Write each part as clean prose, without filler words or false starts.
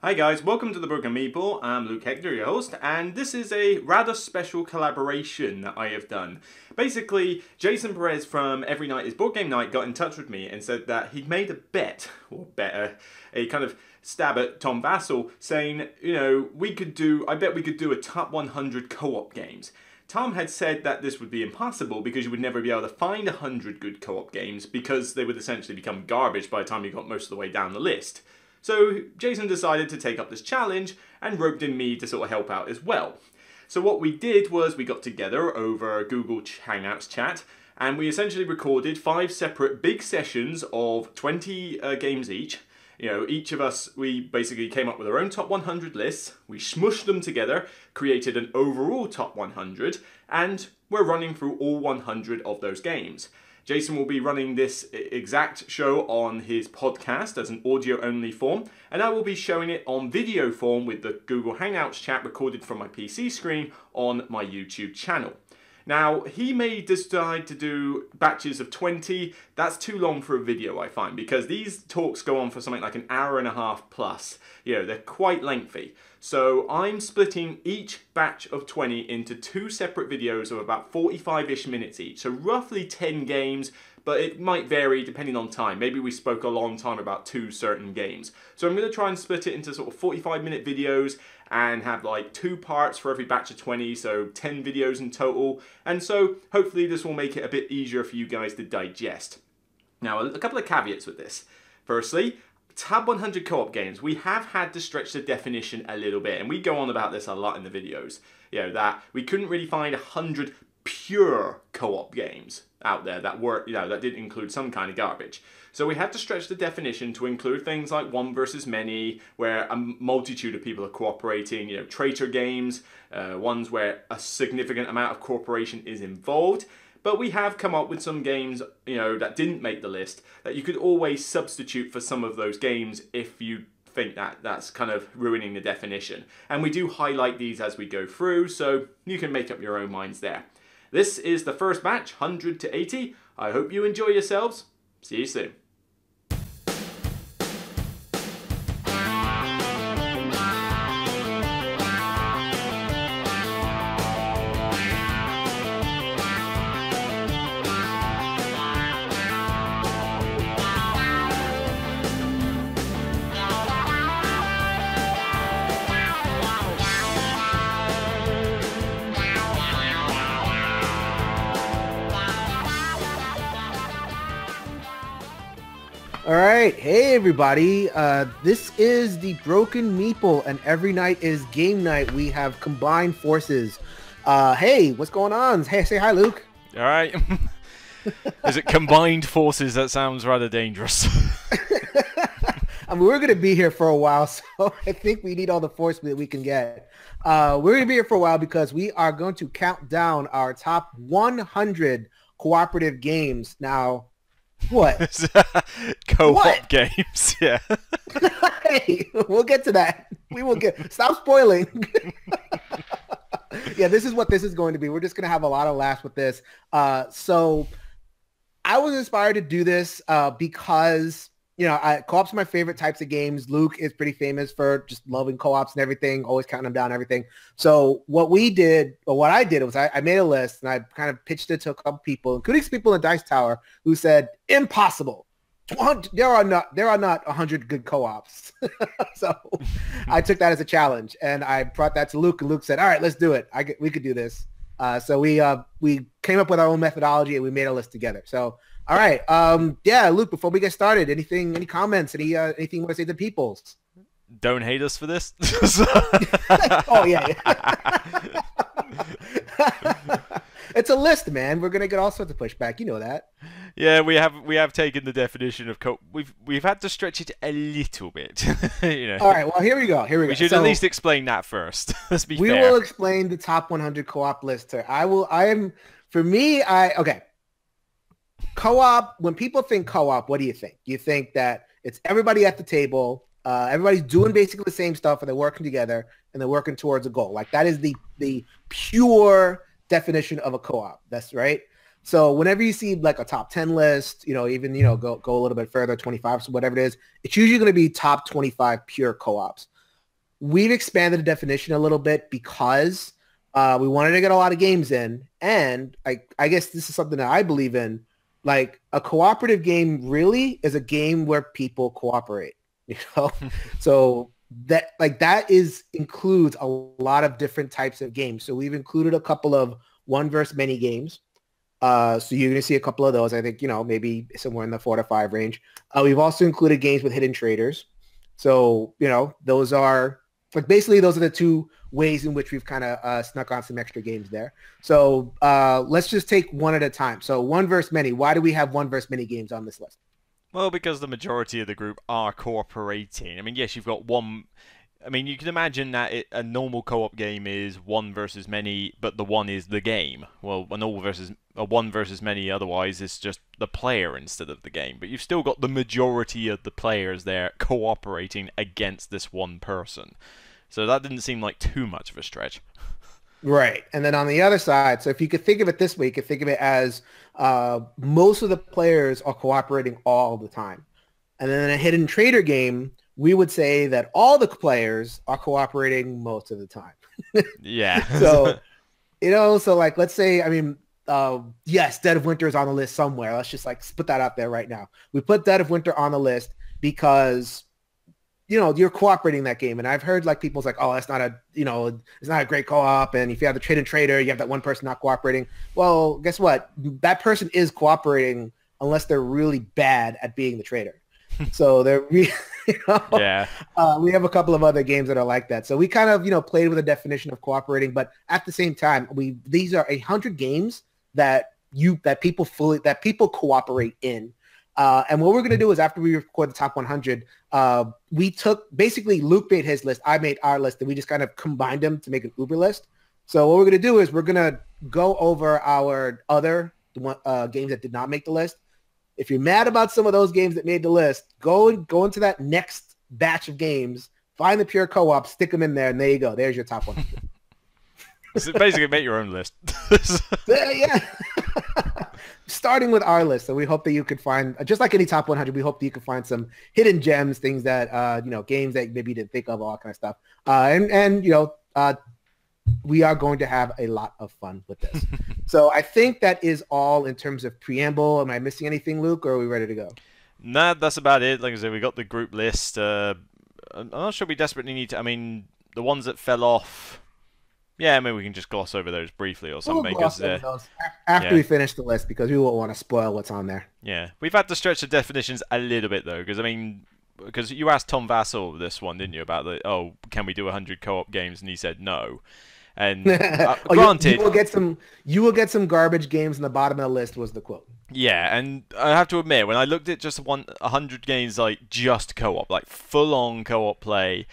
Hi guys, welcome to the Broken Meeple. I'm Luke Hector, your host, and this is a rather special collaboration that I have done. Basically, Jason Perez from Every Night is Board Game Night got in touch with me and said that he'd made a bet, or better, a kind of stab at Tom Vasel, saying, I bet we could do a top 100 co-op games. Tom had said that this would be impossible because you would never be able to find 100 good co-op games because they would essentially become garbage by the time you got most of the way down the list. So Jason decided to take up this challenge and roped in me to sort of help out as well. So what we did was we got together over Google Hangouts chat and we essentially recorded 5 separate big sessions of 20 games each. Each of us, we basically came up with our own top 100 lists, we smushed them together, created an overall top 100, and we're running through all 100 of those games. Jason will be running this exact show on his podcast as an audio-only form, and I will be showing it on video form with the Google Hangouts chat recorded from my PC screen on my YouTube channel. Now, he may decide to do batches of 20. That's too long for a video, I find, because these talks go on for something like an hour and a half plus. They're quite lengthy. So I'm splitting each batch of 20 into 2 separate videos of about 45-ish minutes each. So roughly 10 games, but it might vary depending on time. Maybe we spoke a long time about 2 certain games. So I'm going to try and split it into sort of 45-minute videos and have like 2 parts for every batch of 20, so 10 videos in total. And so hopefully this will make it a bit easier for you guys to digest. Now, a couple of caveats with this. Firstly, Tab 100 co-op games, we have had to stretch the definition a little bit, and we go on about this a lot in the videos. That we couldn't really find 100 pure co-op games out there that were, that didn't include some kind of garbage. So we had to stretch the definition to include things like one versus many, where a multitude of people are cooperating, traitor games, ones where a significant amount of cooperation is involved. But we have come up with some games, that didn't make the list, that you could always substitute for some of those games if you think that that's kind of ruining the definition. And we do highlight these as we go through, so you can make up your own minds there. This is the first batch, 100 to 80. I hope you enjoy yourselves. See you soon. All right, hey everybody. This is the Broken Meeple, and every night is game night. We have combined forces. Hey, what's going on? Hey, say hi, Luke. All right. Is it combined forces? That sounds rather dangerous. I mean, we're going to be here for a while, so I think we need all the force that we can get. We're going to be here for a while because we are going to count down our top 100 cooperative games. Now, what? Co-op games, yeah. Hey, we'll get to that. We will get. Stop spoiling. Yeah, this is what this is going to be. We're just going to have a lot of laughs with this. So I was inspired to do this because, co-ops are my favorite types of games. Luke is pretty famous for just loving co-ops and everything, always counting them down and everything. So what I did was I made a list and I kind of pitched it to a couple people, including some people in Dice Tower who said, impossible. There are not 100 good co-ops. So I took that as a challenge and I brought that to Luke, and Luke said, all right, let's do it. We could do this. So we came up with our own methodology and we made a list together. So, all right. Yeah, Luke, before we get started, any comments, anything you want to say to peoples? Don't hate us for this. Oh, yeah. It's a list, man. We're going to get all sorts of pushback. You know that. Yeah, we have taken the definition of we've had to stretch it a little bit. All right, well, here we go. We should at least explain that first. Let's be fair. We will explain the top 100 co-op list. Okay. Co-op, when people think co-op, what do you think? You think that it's everybody at the table, everybody's doing basically the same stuff, and they're working together, and they're working towards a goal. Like, that is the pure definition of a co-op. That's right. So whenever you see like a top 10 list, even, go a little bit further, 25, so whatever it is, it's usually going to be top 25 pure co-ops. we've expanded the definition a little bit because we wanted to get a lot of games in. And I guess this is something that I believe in. Like, a cooperative game really is a game where people cooperate, you know? So that includes a lot of different types of games. So we've included a couple of one versus many games. So you're going to see a couple of those, I think, you know, maybe somewhere in the 4 to 5 range. We've also included games with hidden traders. So, you know, those are like, basically those are the two ways in which we've kind of snuck on some extra games there. So let's just take one at a time. So one versus many. Why do we have one versus many games on this list? Well, because the majority of the group are cooperating. I mean, yes, you've got one. I mean, you can imagine that a normal co-op game is one versus many, but the one is the game. Well, a one versus many otherwise is just the player instead of the game. But you've still got the majority of the players there cooperating against this one person. So that didn't seem like too much of a stretch. Right. And then on the other side, so if you could think of it this way, you could think of it as most of the players are cooperating all the time. And then in a hidden trader game, we would say that all the players are cooperating most of the time. Yeah. So, you know, so like, let's say, I mean, yes, Dead of Winter is on the list somewhere. Let's just like put that out there right now. We put Dead of Winter on the list because, you know, you're cooperating that game. And I've heard like people's like, oh, that's not a, you know, it's not a great co-op. And if you have the trade and trader, you have that one person not cooperating. Well, guess what? That person is cooperating unless they're really bad at being the trader. So they're, you know, yeah. We have a couple of other games that are like that. So we kind of, you know, played with the definition of cooperating, but at the same time, these are 100 games that people cooperate in. And what we're going to do is after we record the top 100, we took basically Luke made his list. I made our list, and we just kind of combined them to make an Uber list. So what we're going to do is we're going to go over our other games that did not make the list. If you're mad about some of those games that made the list, go into that next batch of games, find the pure co-op, stick them in there, and there you go. There's your top 100. So basically, make your own list. Yeah. Starting with our list, so we hope that you could find, just like any top 100, we hope that you can find some hidden gems, things that, you know, games that maybe you didn't think of, all that kind of stuff. And you know, we are going to have a lot of fun with this. So I think that is all in terms of preamble. Am I missing anything, Luke, or are we ready to go? Nah, that's about it. Like I said, we got the group list. I'm not sure we desperately need to. I mean, the ones that fell off. Yeah, I mean, we can just gloss over those briefly or something. We'll gloss over those after we finish the list because we won't want to spoil what's on there. Yeah, we've had to stretch the definitions a little bit though, because I mean, because you asked Tom Vasel this one, didn't you, about can we do 100 co-op games, and he said no. And granted, you will get some garbage games in the bottom of the list was the quote. Yeah, and I have to admit, when I looked at just 100 games like just co-op, like full-on co-op play,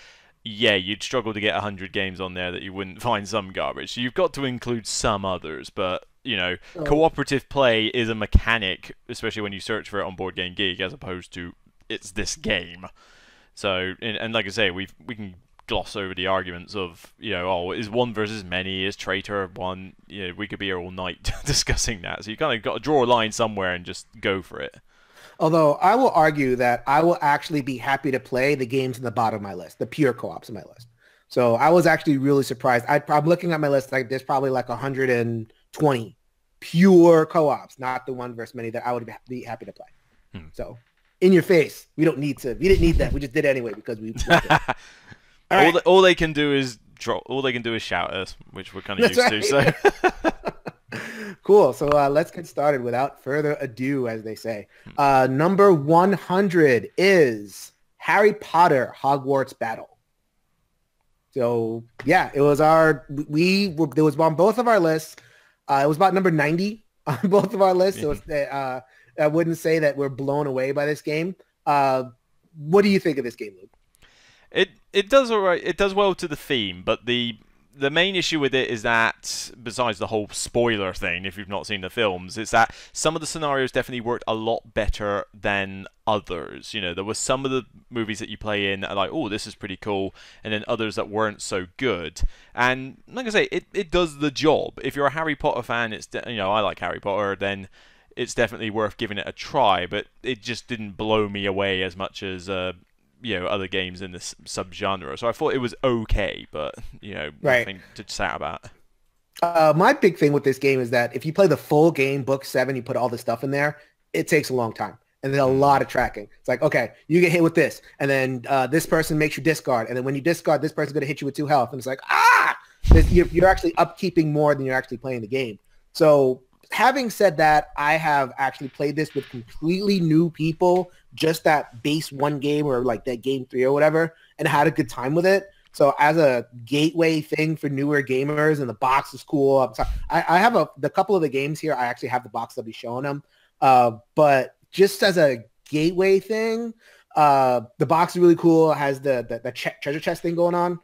yeah, you'd struggle to get 100 games on there that you wouldn't find some garbage. So you've got to include some others, but you know, cooperative play is a mechanic, especially when you search for it on Board Game Geek, as opposed to it's this game. So, and like I say, we can gloss over the arguments of, you know, oh, is one versus many, is traitor one, you know, we could be here all night discussing that. So you kind of got to draw a line somewhere and just go for it. Although I will argue that I will actually be happy to play the games in the bottom of my list, the pure co-ops in my list. So I was actually really surprised. I'm looking at my list, like there's probably like 120 pure co-ops, not the one versus many that I would be happy to play. So in your face, we didn't need that. We just did it anyway because we all they can do is shout at us, which we're kind of used to. So cool. So let's get started without further ado, as they say. Number 100 is Harry Potter Hogwarts Battle. So yeah, it was it was on both of our lists. It was about number 90 on both of our lists. So I wouldn't say that we're blown away by this game. What do you think of this game, Luke? It does all right. It does well to the theme, but the main issue with it is that, besides the whole spoiler thing, if you've not seen the films, is that some of the scenarios definitely worked a lot better than others. You know, there were some of the movies that you play in that are like, oh, this is pretty cool, and then others that weren't so good. And like I say, it does the job. If you're a Harry Potter fan, you know, I like Harry Potter, then it's definitely worth giving it a try. But it just didn't blow me away as much as other games in this subgenre. So I thought it was okay, but nothing to chat about. My big thing with this game is that if you play the full game, book 7, you put all the stuff in there, it takes a long time. And there's a lot of tracking. It's like, okay, you get hit with this. And then this person makes you discard. And then when you discard, this person's going to hit you with 2 health. And it's like, you're actually upkeeping more than you're actually playing the game. So having said that, I have actually played this with completely new people, just that base 1 game or like that game 3 or whatever, and had a good time with it. So as a gateway thing for newer gamers, and the box is cool. I have the couple of the games here. I actually have the box. I'll be showing them. But just as a gateway thing, the box is really cool. It has the treasure chest thing going on.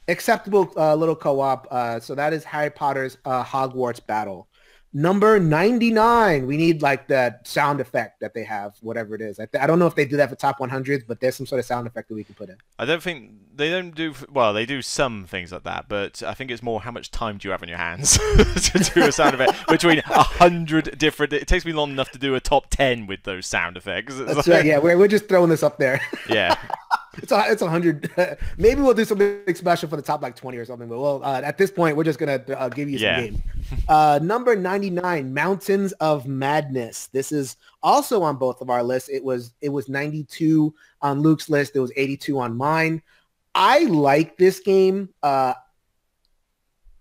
Acceptable little co-op. So that is Harry Potter's Hogwarts Battle. Number 99. We need like that sound effect that they have, whatever it is. I don't know if they do that for top 100s, but there's some sort of sound effect that we can put in. I don't think they don't do, well, they do some things like that, but I think it's more how much time do you have in your hands to do a sound effect between 100 different. It takes me long enough to do a top 10 with those sound effects. That's right. Yeah, we're just throwing this up there. Yeah. It's 100. Maybe we'll do something special for the top like 20 or something. But well, at this point, we're just gonna give you some games. Number 99, Mountains of Madness. This is also on both of our lists. It was 92 on Luke's list. It was 82 on mine. I like this game. So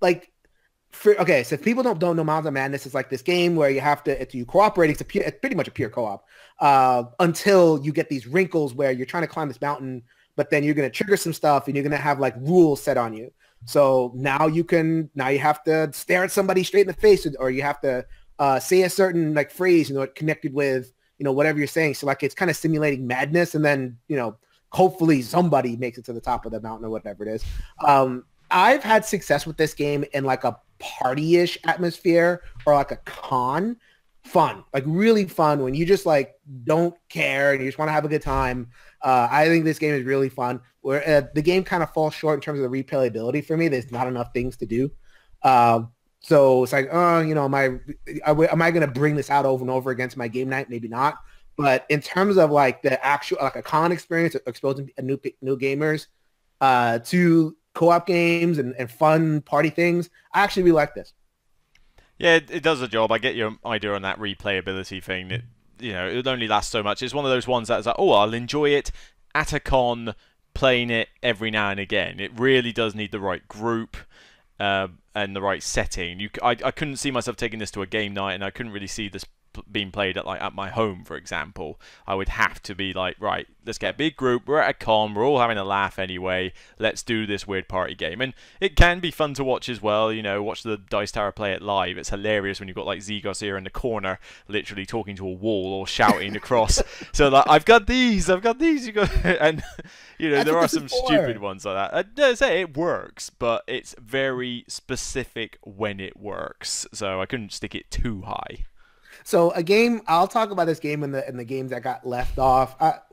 if people don't know Mountains of Madness, it's like this game where you have to, you cooperate. It's pretty much a pure co-op until you get these wrinkles where you're trying to climb this mountain, but then you're going to trigger some stuff and you're going to have like rules set on you. So now you have to stare at somebody straight in the face, or you have to say a certain like phrase, connected with, whatever you're saying. So like it's kind of simulating madness, and then, hopefully somebody makes it to the top of the mountain or whatever it is. I've had success with this game in like a party-ish atmosphere or like a con. Fun, like really fun when you just like don't care and you just want to have a good time. I think this game is really fun. Where the game kind of falls short in terms of the replayability for me. There's not enough things to do. So it's like, am I going to bring this out over and over against my game night? Maybe not. But in terms of like the actual like a con experience, exposing new gamers to co-op games and fun party things, I actually really like this. Yeah, it does the job. I get your idea on that replayability thing. It would only last so much. It's one of those ones that's like, I'll enjoy it at a con, playing it every now and again. It really does need the right group and the right setting. I couldn't see myself taking this to a game night, and I couldn't really see this being played at my home, for example. I would have to be like, right, let's get a big group, we're at a con, we're all having a laugh anyway, let's do this weird party game. And it can be fun to watch as well, watch the Dice Tower play it live. It's hilarious when you've got like Z Garcia in the corner literally talking to a wall or shouting across. So like, I've got these, you got and there are some stupid ones like that. I say it works, but it's very specific when it works, so I couldn't stick it too high. So a game, I'll talk about this game in the games that got left off. I'll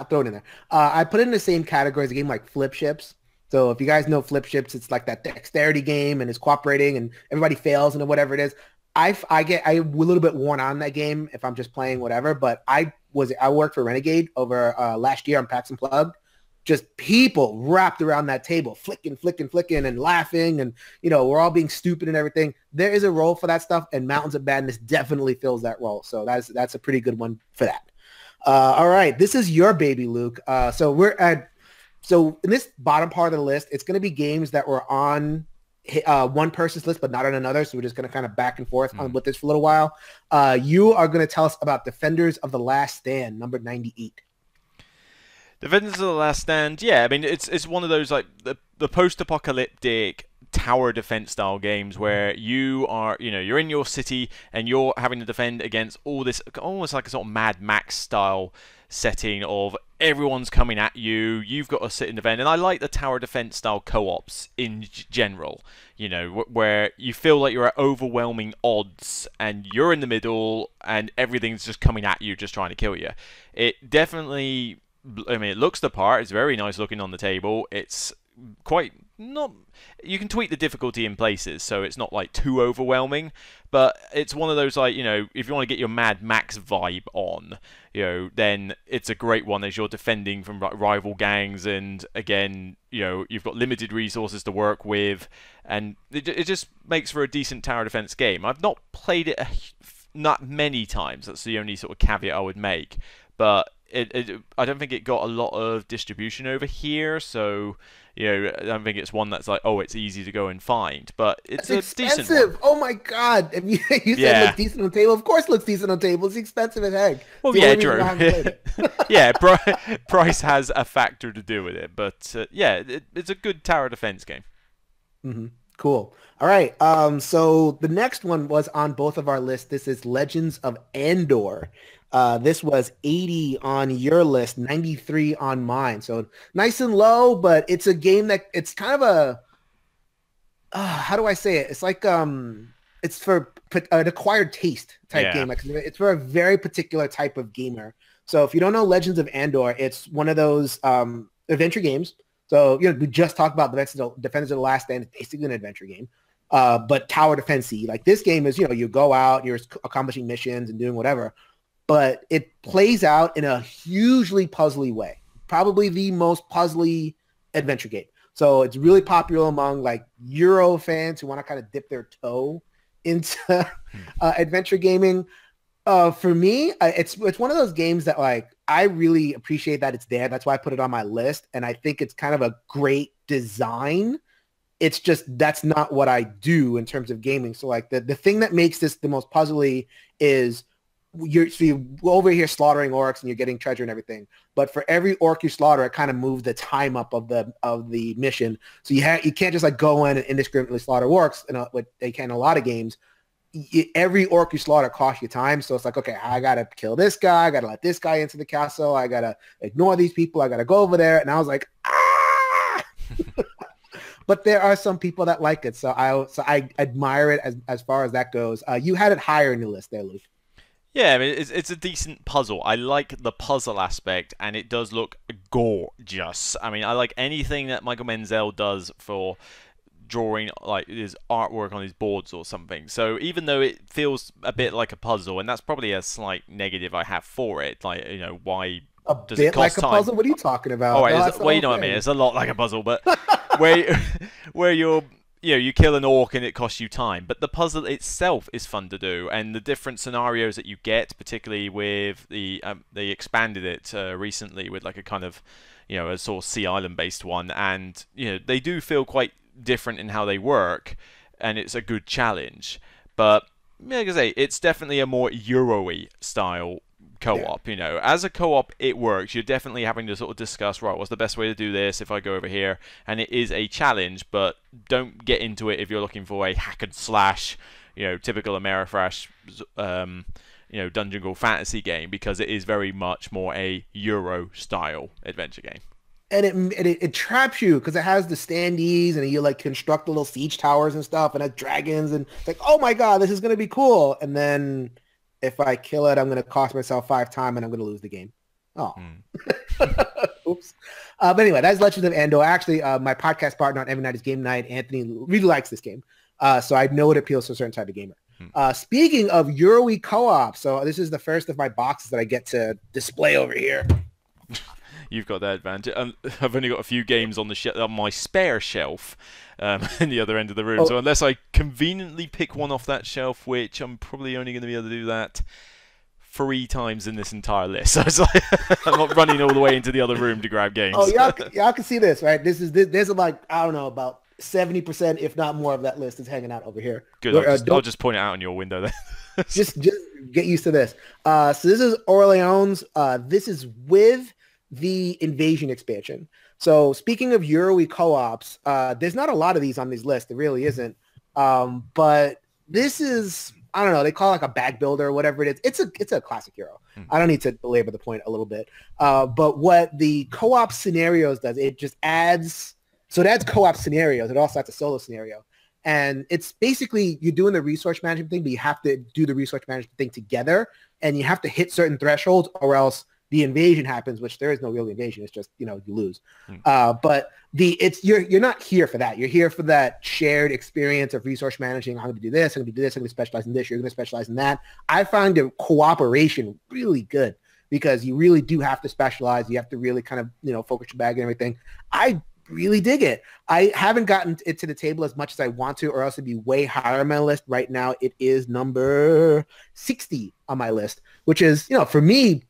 throw it in there. I put it in the same category as a game like Flip Ships. So if you guys know Flip Ships, it's like that dexterity game and it's cooperating and everybody fails and whatever it is. I'm a little bit worn out in that game if I'm just playing whatever. But I worked for Renegade over last year on PAX Unplugged. Just people wrapped around that table, flicking and laughing. And, we're all being stupid and everything. There is a role for that stuff, and Mountains of Madness definitely fills that role. So that's a pretty good one for that. All right. This is your baby, Luke. So in this bottom part of the list, it's going to be games that were on one person's list, but not on another. So we're just going to kind of back and forth with this for a little while. You are going to tell us about Defenders of the Last Stand, number 98. Defenders of the Last Stand, yeah, I mean, it's one of those, like, the post-apocalyptic tower defense style games where you are, you're in your city and you're having to defend against all this, almost like a sort of Mad Max style setting of everyone's coming at you, you've got to sit and defend. And I like the tower defense style co-ops in general, where you feel like you're at overwhelming odds and you're in the middle and everything's just coming at you, just trying to kill you. It definitely... it looks the part. It's very nice looking on the table. It's quite, not. You can tweak the difficulty in places, so it's not like too overwhelming. But it's one of those, like, you know, if you want to get your Mad Max vibe on, you know, then it's a great one as you're defending from rival gangs, and again, you know, you've got limited resources to work with, and it just makes for a decent tower defense game. I've not played it not many times. That's the only sort of caveat I would make, but I don't think it got a lot of distribution over here, so you know, I don't think it's one that's like, oh, it's easy to go and find, but it's expensive. Decent one. Oh my god! If you said it looks decent on the table. Of course, it looks decent on the table. It's expensive as heck. Well, yeah, Drew. Yeah, price has a factor to do with it, but yeah, it's a good tower defense game. Mm-hmm. Cool. All right. So the next one was on both of our lists. This is Legends of Andor. This was 80 on your list, 93 on mine. So nice and low, but it's a game that it's kind of a, how do I say it? It's like, it's for an acquired taste type game. Like it's for a very particular type of gamer. So if you don't know Legends of Andor, it's one of those adventure games. So, you know, we just talked about Defenders of the Last Stand. It's basically an adventure game, but tower defense-y. Like this game is, you know, you go out, you're accomplishing missions and doing whatever, but it plays out in a hugely puzzly way. Probably the most puzzly adventure game. So it's really popular among like Euro fans who want to kind of dip their toe into adventure gaming. For me, it's one of those games that like I really appreciate that it's there. That's why I put it on my list, and I think it's kind of a great design. It's just that's not what I do in terms of gaming. So like the thing that makes this the most puzzly is you're over here slaughtering orcs and you're getting treasure and everything. But for every orc you slaughter, it kind of moves the time up of the mission. So you can't just like go in and indiscriminately slaughter orcs, what they can in a lot of games. Every orc you slaughter costs you time. So it's like, okay, I got to kill this guy. I got to let this guy into the castle. I got to ignore these people. I got to go over there. And I was like, ah! But there are some people that like it. So I admire it as far as that goes. You had it higher in your list there, Luke. Yeah, I mean, it's a decent puzzle. I like the puzzle aspect, and it does look gorgeous. I mean, I like anything that Michael Menzel does for drawing like his artwork on his boards or something. So even though it feels a bit like a puzzle, and that's probably a slight negative I have for it, like, you know, why does it cost time? Puzzle? What are you talking about? All right, well, you know what I mean. It's a lot like a puzzle, but where you're, you know, you kill an orc and it costs you time, but the puzzle itself is fun to do, and the different scenarios that you get, particularly with they expanded it recently with like a kind of, you know, a sort of Sea Island based one, and you know they do feel quite different in how they work, and it's a good challenge. But like I say, it's definitely a more Euro-y style co-op. You know, as a co-op it works. You're definitely having to sort of discuss, right, what's the best way to do this if I go over here, and it is a challenge, but don't get into it if you're looking for a hack and slash, you know, typical Ameritrash you know, dungeon crawl fantasy game, because it is very much more a Euro style adventure game. And it traps you because it has the standees, and you like construct the little siege towers and stuff, and has dragons, and it's like, oh my god, this is gonna be cool. And then if I kill it, I'm gonna cost myself 5 time, and I'm gonna lose the game. Oh, oops. But anyway, that's Legends of Andor. Actually, my podcast partner on Every Night is Game Night, Anthony, really likes this game, so I know it appeals to a certain type of gamer. Speaking of Euro-y co-op, so this is the first of my boxes that I get to display over here. You've got that advantage. I've only got a few games on on my spare shelf in the other end of the room. So unless I conveniently pick one off that shelf, which I'm probably only going to be able to do that 3 times in this entire list. So it's like I'm not running all the way into the other room to grab games. Oh, y'all can see this, right? There's like, I don't know, about 70%, if not more, of that list is hanging out over here. Good. I'll just point it out on your window then. just get used to this. So this is Orleans. This is with the Invasion expansion. So speaking of Euro-y co-ops, there's not a lot of these on this list. There really isn't. But this is, I don't know, they call it like a bag builder or whatever it is. It's a classic Euro. I don't need to belabor the point a little bit. But what the co-op scenarios does, it just adds, so it adds co-op scenarios. It also adds a solo scenario. And it's basically, you're doing the resource management thing, but you have to do the resource management thing together, and you have to hit certain thresholds, or else the invasion happens, which there is no real invasion. It's just, you know, you lose. But you're not here for that. You're here for that shared experience of resource managing. I'm going to do this. I'm going to do this. I'm going to specialize in this. You're going to specialize in that. I find the cooperation really good because you really do have to specialize. You have to really kind of, you know, focus your bag and everything. I really dig it. I haven't gotten it to the table as much as I want to, or else it'd be way higher on my list. Right now, it is number 60 on my list, which is, you know, for me,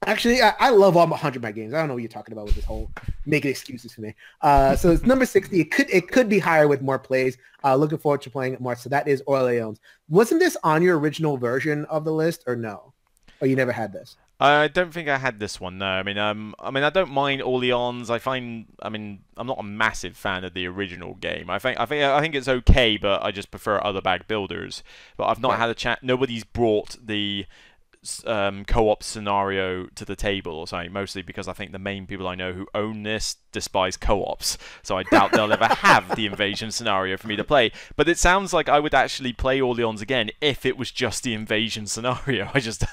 actually, I love all 100 my games. I don't know what you're talking about with this whole making excuses for me. So it's number 60. It could be higher with more plays. Looking forward to playing it more. So that is Orleans. Wasn't this on your original version of the list, or no? Or you never had this? I don't think I had this one. No, I mean, I don't mind Orleans. I'm not a massive fan of the original game. I think it's okay, but I just prefer other bag builders. But I've not had a chat. Nobody's brought the co-op scenario to the table or something, mostly because I think the main people I know who own this despise co-ops, so I doubt they'll ever have the invasion scenario for me to play. But it sounds like I would actually play Orleans again if it was just the invasion scenario. I just,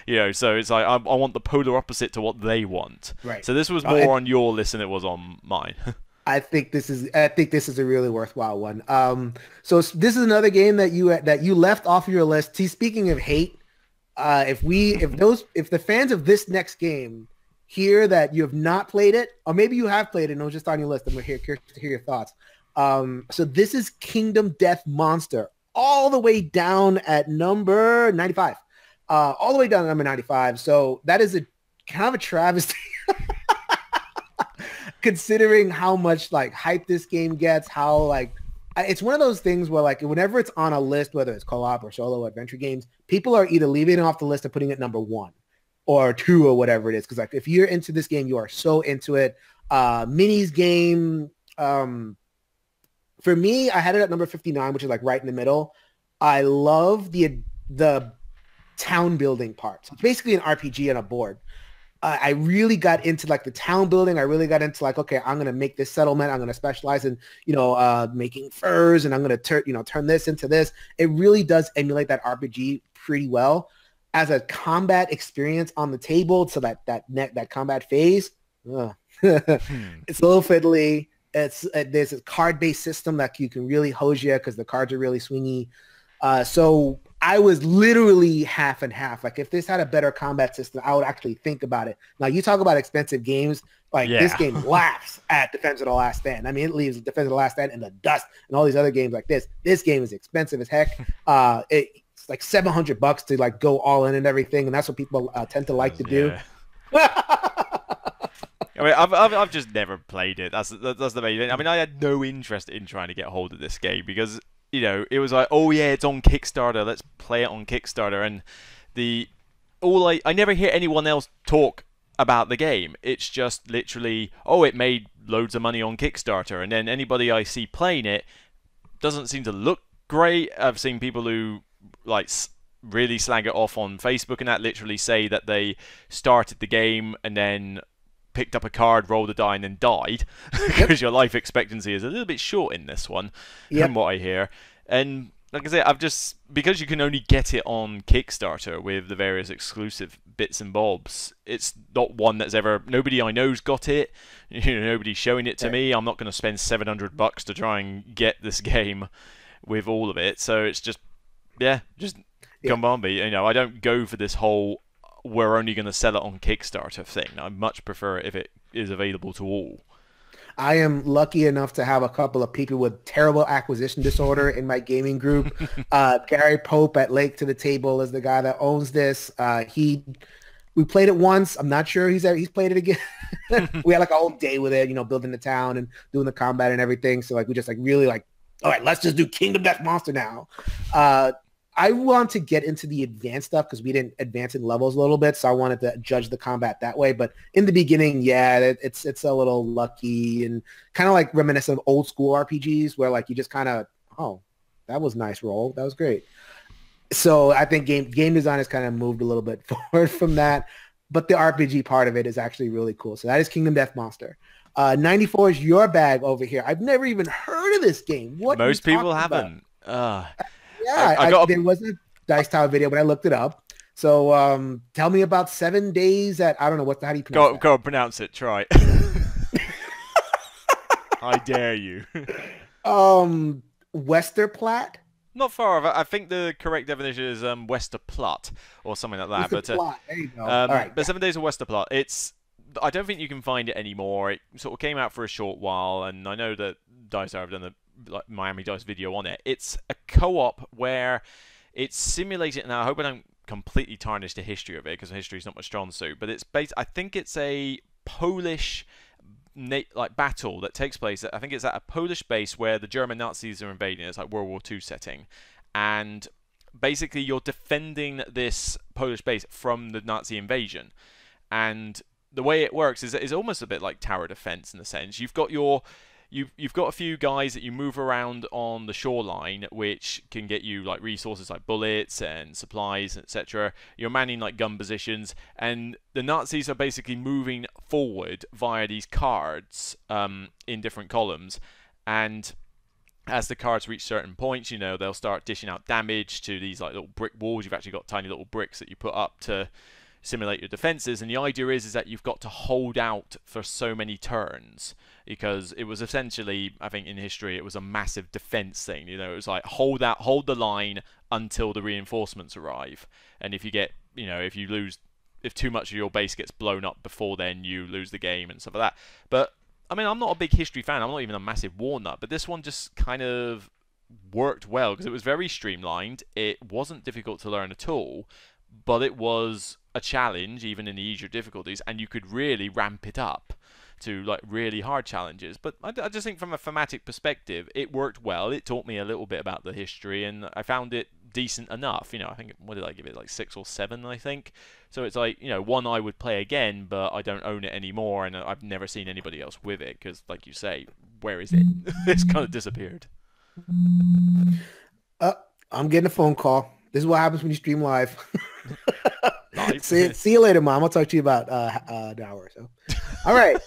you know, so it's like I want the polar opposite to what they want. Right. So this was more on your list than it was on mine. I think this is a really worthwhile one. So this is another game that you left off your list. See, speaking of hate, if the fans of this next game hear that you have not played it, or maybe you have played it and it was just on your list, I'm curious to hear your thoughts. So this is Kingdom Death Monster, all the way down at number 95. All the way down at number 95. So that is a kind of a travesty. Considering how much like hype this game gets, how like it's one of those things where like whenever it's on a list, whether it's co-op or solo adventure games, people are either leaving it off the list or putting it number 1 or 2 or whatever it is. Because like if you're into this game, you are so into it. Minis game. For me, I had it at number 59, which is like right in the middle. I love the town building part. So it's basically an RPG on a board. I really got into like the town building. I really got into like, okay, I'm going to make this settlement. I'm going to specialize in, you know, making furs, and I'm going to turn this into this. It really does emulate that RPG pretty well as a combat experience on the table. So that combat phase, it's a little fiddly. There's a card-based system that you can really hose you because the cards are really swingy. So I was literally half and half. Like if this had a better combat system, I would actually think about it. Now you talk about expensive games, like this game laughs at Defense of the Last Stand. I mean, it leaves Defense of the Last Stand in the dust and all these other games like this. This game is expensive as heck. It's like $700 to like go all in and everything. And that's what people tend to like to do. I mean, I've just never played it. That's the main thing. I mean, I had no interest in trying to get hold of this game because, you know, it was like, oh yeah, it's on Kickstarter. Let's play it on Kickstarter. And I never hear anyone else talk about the game. It's just literally, oh, it made loads of money on Kickstarter. And then anybody I see playing it doesn't seem to look great. I've seen people who like really slag it off on Facebook and that literally say that they started the game and then picked up a card, rolled a die, and then died because your life expectancy is a little bit short in this one, from what I hear. And like I say, because you can only get it on Kickstarter with the various exclusive bits and bobs, it's not one that's nobody I know's got it. You know, nobody's showing it to me. I'm not going to spend $700 to try and get this game with all of it. So it's just, come on, me. You know, I don't go for this whole we're only going to sell it on Kickstarter thing. I much prefer it if it is available to all. I am lucky enough to have a couple of people with terrible acquisition disorder in my gaming group. Gary Pope at Lake to the Table is the guy that owns this. We played it once. I'm not sure he's played it again. We had like a whole day with it, you know, building the town and doing the combat and everything. So like we just like really like, all right, let's just do Kingdom Death Monster now. I want to get into the advanced stuff because we didn't advance in levels a little bit, so I wanted to judge the combat that way. But in the beginning, it's a little lucky and kind of like reminiscent of old school RPGs where like you just kind of, oh, that was nice roll, that was great. So I think game design has kind of moved a little bit forward from that, but the RPG part of it is actually really cool. So that is Kingdom Death Monster. 94 is your bag over here. I've never even heard of this game. What most people haven't. There was a Dice Tower video, but I looked it up. So tell me about 7 days at, I don't know, how do you pronounce that? Go on, pronounce it, try. I dare you. Westerplatte? Not far off. I think the correct definition is Westerplatte or something like that. Westerplatte, there you go. All right. But 7 days of Westerplatte, I don't think you can find it anymore. It sort of came out for a short while, and I know that Dice have done a Miami Dice video on it. It's a co-op where it's simulated. Now, I hope I don't completely tarnish the history of it, because history is not my strong suit. But it's based. I think it's a Polish battle that takes place. I think it's at a Polish base where the German Nazis are invading. It's like World War II setting, and basically you're defending this Polish base from the Nazi invasion. And the way it works is almost a bit like tower defense in a sense. You've got you've got a few guys that you move around on the shoreline, which can get you like resources like bullets and supplies, etc. You're manning like gun positions, and the Nazis are basically moving forward via these cards in different columns. And as the cards reach certain points, they'll start dishing out damage to these like little brick walls. You've actually got tiny little bricks that you put up to simulate your defenses, and the idea is that you've got to hold out for so many turns, because it was essentially, I think in history, it was a massive defense thing. It was like hold the line until the reinforcements arrive, and if you get, if too much of your base gets blown up before then, you lose the game and stuff like that. But I mean, I'm not a big history fan. I'm not even a massive war nut, but this one just kind of worked well because it was very streamlined. It wasn't difficult to learn at all, but it was a challenge even in the easier difficulties, and you could really ramp it up to like really hard challenges. But I just think from a thematic perspective, it worked well. It taught me a little bit about the history, and I found it decent enough. I think, what did I give it, like 6 or 7, I think. So it's like, one I would play again, but I don't own it anymore, and I've never seen anybody else with it because, like you say, where is it? It's kind of disappeared. I'm getting a phone call. This is what happens when you stream live. See you later, Mom. I'll talk to you about an hour or so. All right.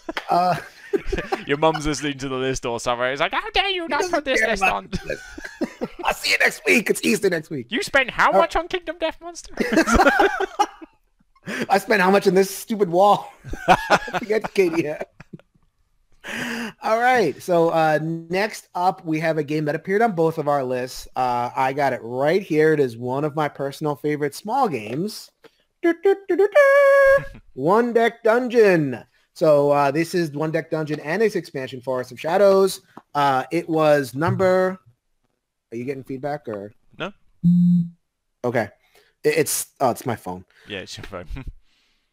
Your mum's listening to the list or something. It's like, how dare you not put this list on? I'll see you next week. It's Easter next week. You spent how much on Kingdom Death Monster? I spent how much on this stupid wall? Forget Katie. All right. So next up, we have a game that appeared on both of our lists. I got it right here. It is one of my personal favorite small games. One Deck Dungeon. So this is One Deck Dungeon and its expansion, Forest of Shadows. It was number... Are you getting feedback or... No. Okay. It's my phone. Yeah, it's your phone.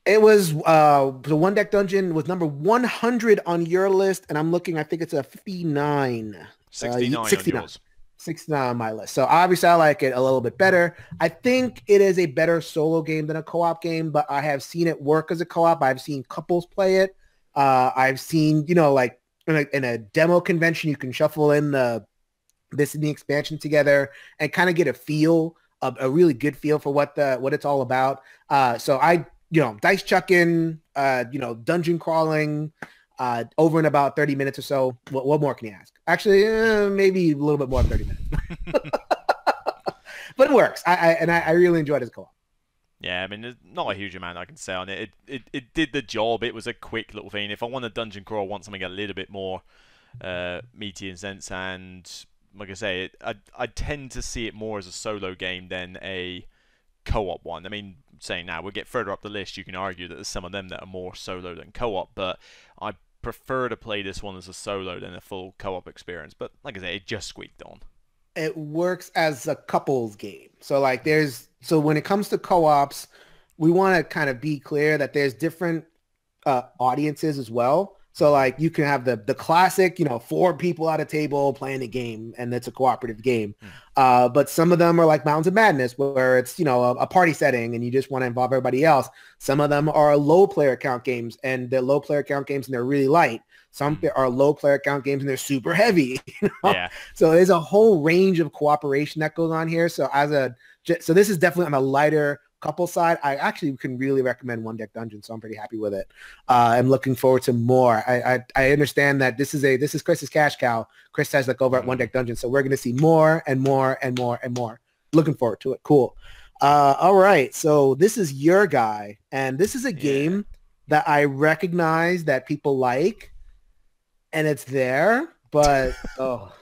It was the One Deck Dungeon was number 100 on your list, and I'm looking. I think it's a 59. 69 69. on yours. 69 on my list. So obviously, I like it a little bit better. I think it is a better solo game than a co-op game, but I have seen it work as a co-op. I've seen couples play it. I've seen, like in a demo convention, you can shuffle in this and the expansion together and kind of get a really good feel for what it's all about. So I. Dice chucking, dungeon crawling, over in about 30 minutes or so. What more can you ask? Actually, maybe a little bit more than 30 minutes. But it works. I really enjoyed it as a co-op. Yeah, I mean, there's not a huge amount I can say on it. It did the job. It was a quick little thing. If I want a dungeon crawl, I want something a little bit more meaty in sense. And like I say, I tend to see it more as a solo game than a co-op one. I mean, saying now, we'll get further up the list, you can argue that there's some of them that are more solo than co-op, but I prefer to play this one as a solo than a full co-op experience. But like I say, it just squeaked on. It works as a couples game. So like so when it comes to co-ops, we want to kind of be clear that there's different audiences as well. So like you can have the classic, 4 people at a table playing a game, and it's a cooperative game. But some of them are like Mountains of Madness, where it's, a party setting and you just want to involve everybody else. Some of them are low player count games, and they're low player count games and they're really light. Some are low player count games and they're super heavy. Yeah. So there's a whole range of cooperation that goes on here. So so this is definitely on a lighter couple side. I actually can really recommend One Deck Dungeon, so I'm pretty happy with it. I'm looking forward to more. I understand that this is Chris's cash cow. Chris has over at One Deck Dungeon, so we're going to see more and more and more and more. Looking forward to it. Cool. All right. So this is your guy, and this is a game that I recognize that people like, and it's there, but oh.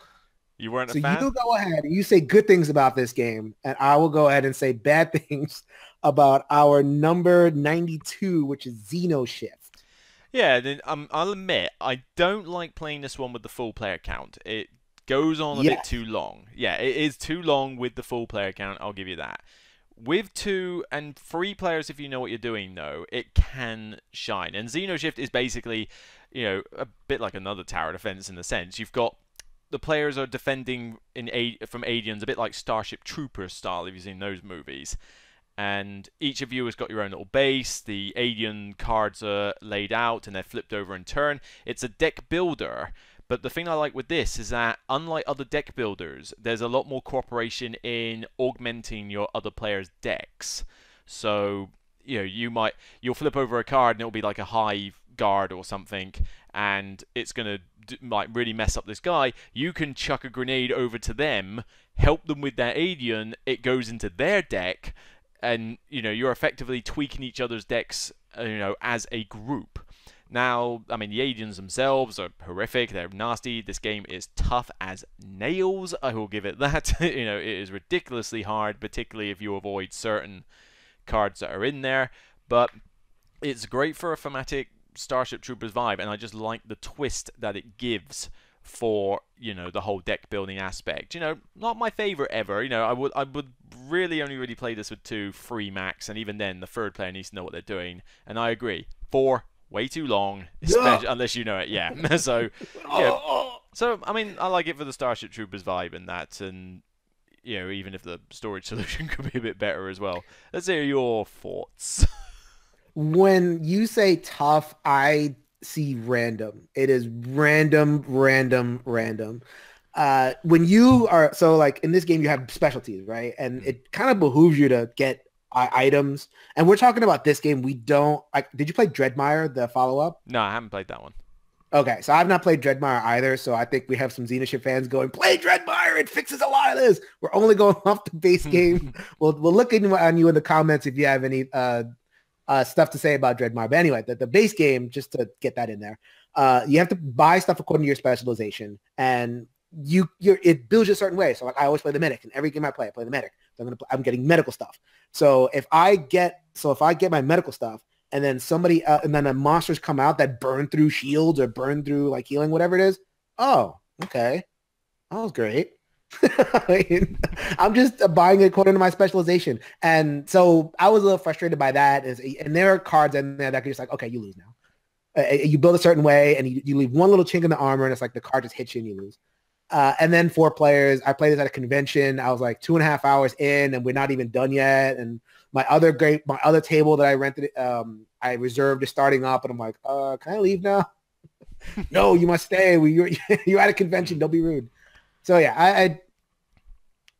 You weren't a So fan? you go ahead and you say good things about this game, and I will go ahead and say bad things about our number 92, which is XenoShift. Yeah, then I'll admit I don't like playing this one with the full player count. It goes on a bit too long. Yeah, it is too long with the full player count. I'll give you that. With 2 and 3 players, if you know what you're doing, though, it can shine. And XenoShift is basically, a bit like another tower defense in a sense. You've got the players are defending from aliens, a bit like Starship Troopers style, if you've seen those movies. And each of you has got your own little base. The alien cards are laid out and they're flipped over in turn. It's a deck builder. But the thing I like with this is that, unlike other deck builders, there's a lot more cooperation in augmenting your other players' decks. So, you'll flip over a card and it'll be like a hive guard or something, and it's going to really mess up this guy. You can chuck a grenade over to them, help them with that alien, it goes into their deck, and you're effectively tweaking each other's decks as a group. Now, I mean, the aliens themselves are horrific, they're nasty, this game is tough as nails, I will give it that. It is ridiculously hard, particularly if you avoid certain cards that are in there, but it's great for a thematic Starship Troopers vibe, and I just like the twist that it gives for the whole deck building aspect. Not my favorite ever. I would really only really play this with 2, 3 max, and even then the third player needs to know what they're doing. And I agree, 4 way too long, especially unless you know it. Yeah. So I mean, I like it for the Starship Troopers vibe and that, and even if the storage solution could be a bit better as well. Let's hear your thoughts. When you say tough, I see random. It is random. When you are, so like in this game, you have specialties, right? And it kind of behooves you to get items. And we're talking about this game. We don't, like, did you play Dreadmire, the follow-up? No, I haven't played that one. Okay, so I've not played Dreadmire either, so I think we have some XenoShift fans going, play Dreadmire, it fixes a lot of this. We're only going off the base game. We'll look on you in the comments if you have any stuff to say about Dreadmire. But anyway, the base game, just to get that in there, you have to buy stuff according to your specialization, and it builds you a certain way. So like I always play the medic. In every game I play the medic. So I'm getting medical stuff. So if I get my medical stuff, and then and then the monsters come out that burn through shields or burn through like healing, whatever it is. Oh, okay, that was great. I'm just buying it according to my specialization. And so I was a little frustrated by that. And there are cards in there that can just like, okay, you lose now. You build a certain way and you leave one little chink in the armor and it's like the card just hits you and you lose. And then 4 players, I played this at a convention. I was like 2.5 hours in and we're not even done yet. And my other table that I rented, I reserved is starting up and I'm like, can I leave now? No, you must stay. You're at a convention. Don't be rude. So yeah,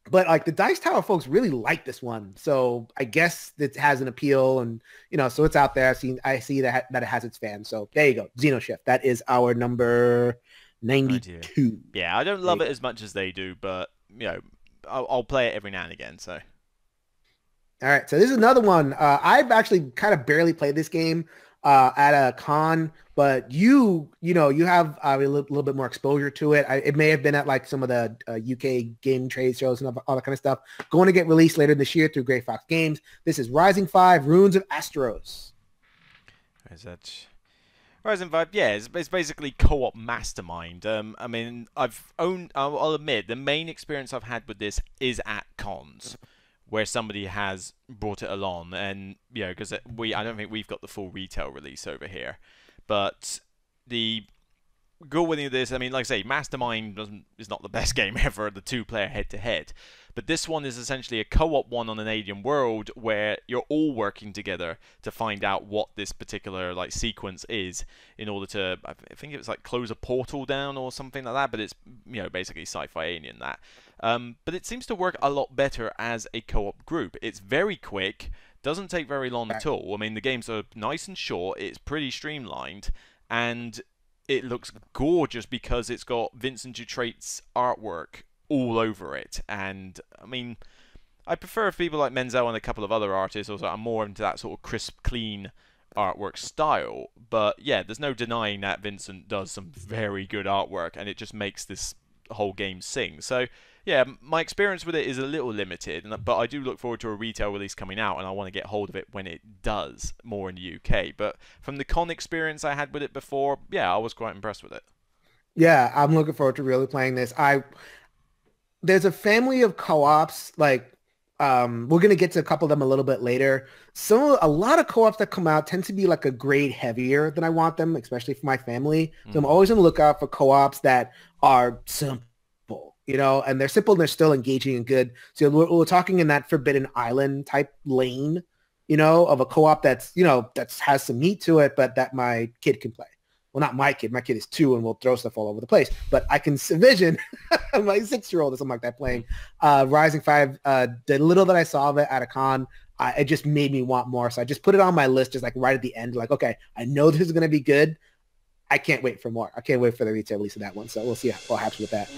but like the Dice Tower folks really like this one. So I guess it has an appeal and, so it's out there. I see that it has its fans. So there you go. XenoShift. That is our number 92. Yeah, I don't love it as much as they do, but I'll play it every now and again. So. All right. So this is another one. I've actually kind of barely played this game at a con, but you have a little bit more exposure to it. It may have been at like some of the UK game trade shows and all that kind of stuff. Going to get released later this year through Grey Fox Games. This is Rising 5: Runes of Asteros. Is that Rising 5? Yeah, it's basically co-op mastermind. I mean, I'll admit, the main experience I've had with this is at cons, where somebody has brought it along, and because I don't think we've got the full retail release over here, but the good with this, I mean, like I say, Mastermind is not the best game ever, the 2-player head-to-head, but this one is essentially a co-op one on an alien world where you're all working together to find out what this particular like sequence is in order to, I think it was like close a portal down or something like that, but it's basically sci-fi alien that. But it seems to work a lot better as a co-op group. It's very quick, doesn't take very long at all. I mean, the games are nice and short, it's pretty streamlined, and it looks gorgeous because it's got Vincent Dutrait's artwork all over it. And I mean, I prefer people like Menzel and a couple of other artists also are more into that sort of crisp, clean artwork style. But yeah, there's no denying that Vincent does some very good artwork, and it just makes this whole game sing. So yeah, my experience with it is a little limited, but I do look forward to a retail release coming out, and I want to get hold of it when it does, more in the UK. But from the con experience I had with it before, yeah, I was quite impressed with it. Yeah, I'm looking forward to really playing this. There's a family of co-ops, like we're going to get to a couple of them a little bit later. A lot of co-ops that come out tend to be like a grade heavier than I want them, especially for my family. So I'm always on the lookout for co-ops that are simple, and they're simple and they're still engaging and good. So we're talking in that Forbidden Island type lane, of a co-op that's, that has some meat to it, but that my kid can play. Well, not my kid. My kid is 2 and will throw stuff all over the place. But I can envision my 6-year-old or something like that playing Rising 5. The little that I saw of it at a con, it just made me want more. So I just put it on my list just like right at the end. Like, okay, I know this is going to be good. I can't wait for more. I can't wait for the retail release of that one. So we'll see what happens with that.